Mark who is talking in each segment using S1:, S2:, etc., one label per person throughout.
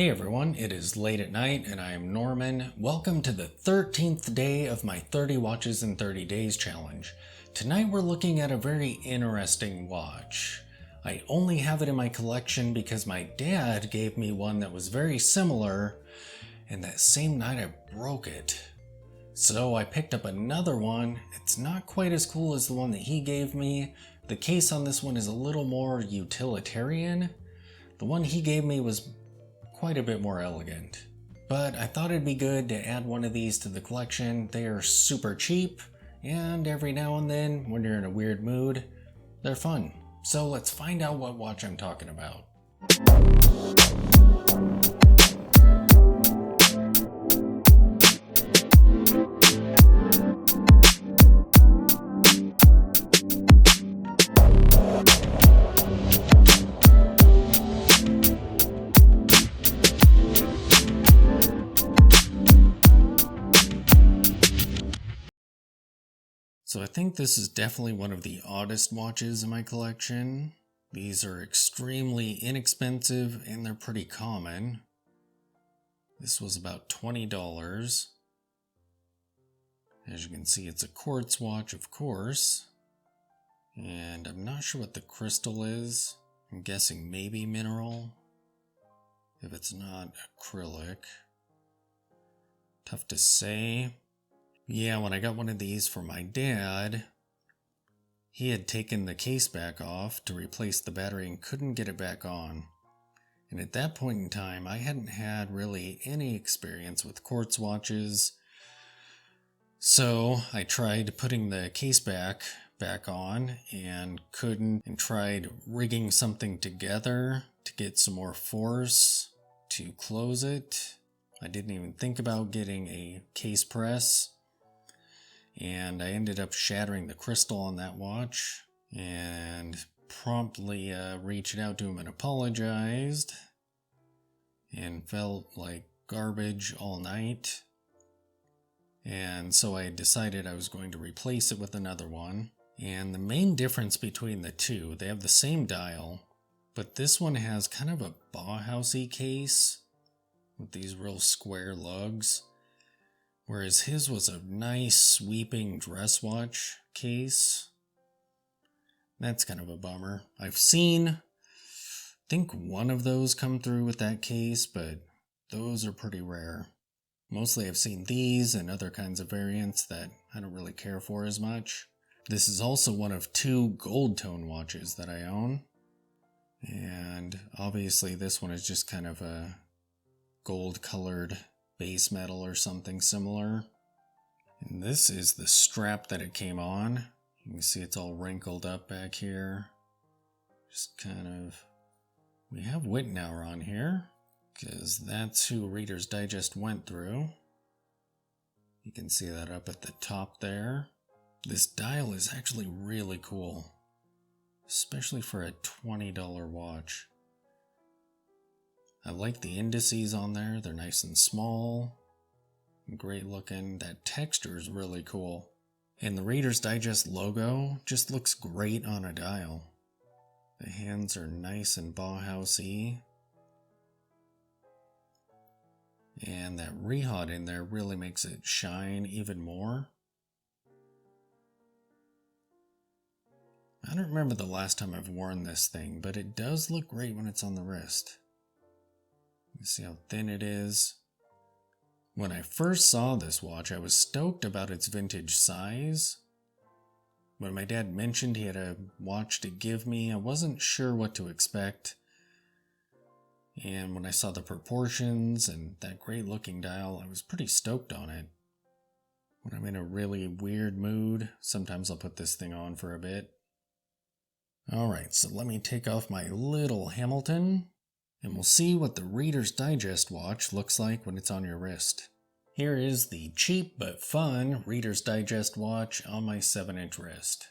S1: Hey everyone, it is late at night and I am Norman. Welcome to the 13th day of my 30 watches in 30 days challenge. Tonight we're looking at a very interesting watch. I only have it in my collection because my dad gave me one that was very similar, and that same night I broke it. So I picked up another one. It's not quite as cool as the one that he gave me. The case on this one is a little more utilitarian. The one he gave me was quite a bit more elegant. But I thought it'd be good to add one of these to the collection. They are super cheap, and every now and then, when you're in a weird mood, they're fun. So let's find out what watch I'm talking about. So I think this is definitely one of the oddest watches in my collection. These are extremely inexpensive and they're pretty common. This was about $20. As you can see, it's a quartz watch, of course. And I'm not sure what the crystal is. I'm guessing maybe mineral. If it's not acrylic. Tough to say. Yeah, when I got one of these for my dad, he had taken the case back off to replace the battery and couldn't get it back on. And at that point in time, I hadn't had really any experience with quartz watches. So I tried putting the case back on and couldn't, and tried rigging something together to get some more force to close it. I didn't even think about getting a case press. And I ended up shattering the crystal on that watch and promptly reached out to him and apologized and felt like garbage all night. And so I decided I was going to replace it with another one. And the main difference between the two, they have the same dial, but this one has kind of a Bauhausy case with these real square lugs. Whereas his was a nice sweeping dress watch case. That's kind of a bummer. I've seen, I think one of those come through with that case, but those are pretty rare. Mostly I've seen these and other kinds of variants that I don't really care for as much. This is also one of two gold tone watches that I own. And obviously this one is just kind of a gold colored base metal or something similar. And this is the strap that it came on. You can see it's all wrinkled up back here. Just kind of, we have Wittenauer on here because that's who Reader's Digest went through. You can see that up at the top there. This dial is actually really cool, especially for a $20 watch. I like the indices on there. They're nice and small. Great looking. That texture is really cool. And the Reader's Digest logo just looks great on a dial. The hands are nice and Bauhausy. And that rehot in there really makes it shine even more. I don't remember the last time I've worn this thing, but it does look great when it's on the wrist. You see how thin it is. When I first saw this watch, I was stoked about its vintage size. When my dad mentioned he had a watch to give me, I wasn't sure what to expect. And when I saw the proportions and that great looking dial, I was pretty stoked on it. When I'm in a really weird mood, sometimes I'll put this thing on for a bit. Alright, so let me take off my little Hamilton. And we'll see what the Reader's Digest watch looks like when it's on your wrist. Here is the cheap but fun Reader's Digest watch on my 7-inch wrist.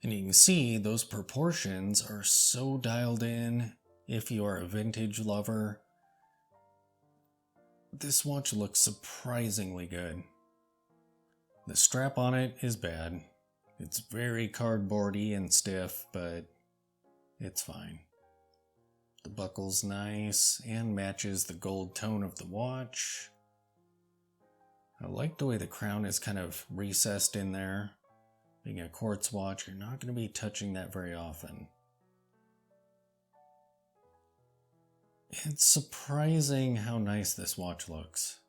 S1: And you can see those proportions are so dialed in if you are a vintage lover. This watch looks surprisingly good. The strap on it is bad. It's very cardboardy and stiff, but it's fine. The buckle's nice and matches the gold tone of the watch. I like the way the crown is kind of recessed in there. Being a quartz watch, you're not going to be touching that very often. It's surprising how nice this watch looks.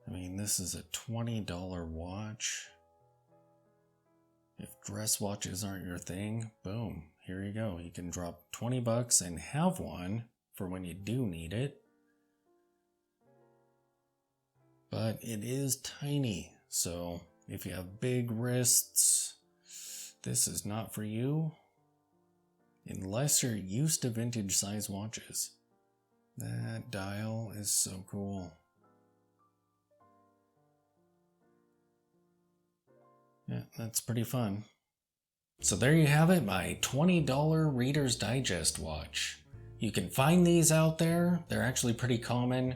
S1: I mean, this is a $20 watch. If dress watches aren't your thing, boom, here you go. You can drop 20 bucks and have one for when you do need it. But it is tiny, so if you have big wrists, this is not for you. Unless you're used to vintage size watches. That dial is so cool. Yeah, that's pretty fun. So there you have it, my $20 Reader's Digest watch. You can find these out there. They're actually pretty common.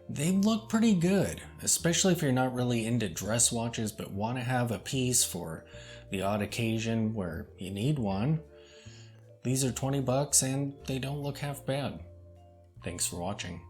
S1: They look pretty good, especially if you're not really into dress watches but want to have a piece for the odd occasion where you need one. These are 20 bucks and they don't look half bad. Thanks for watching.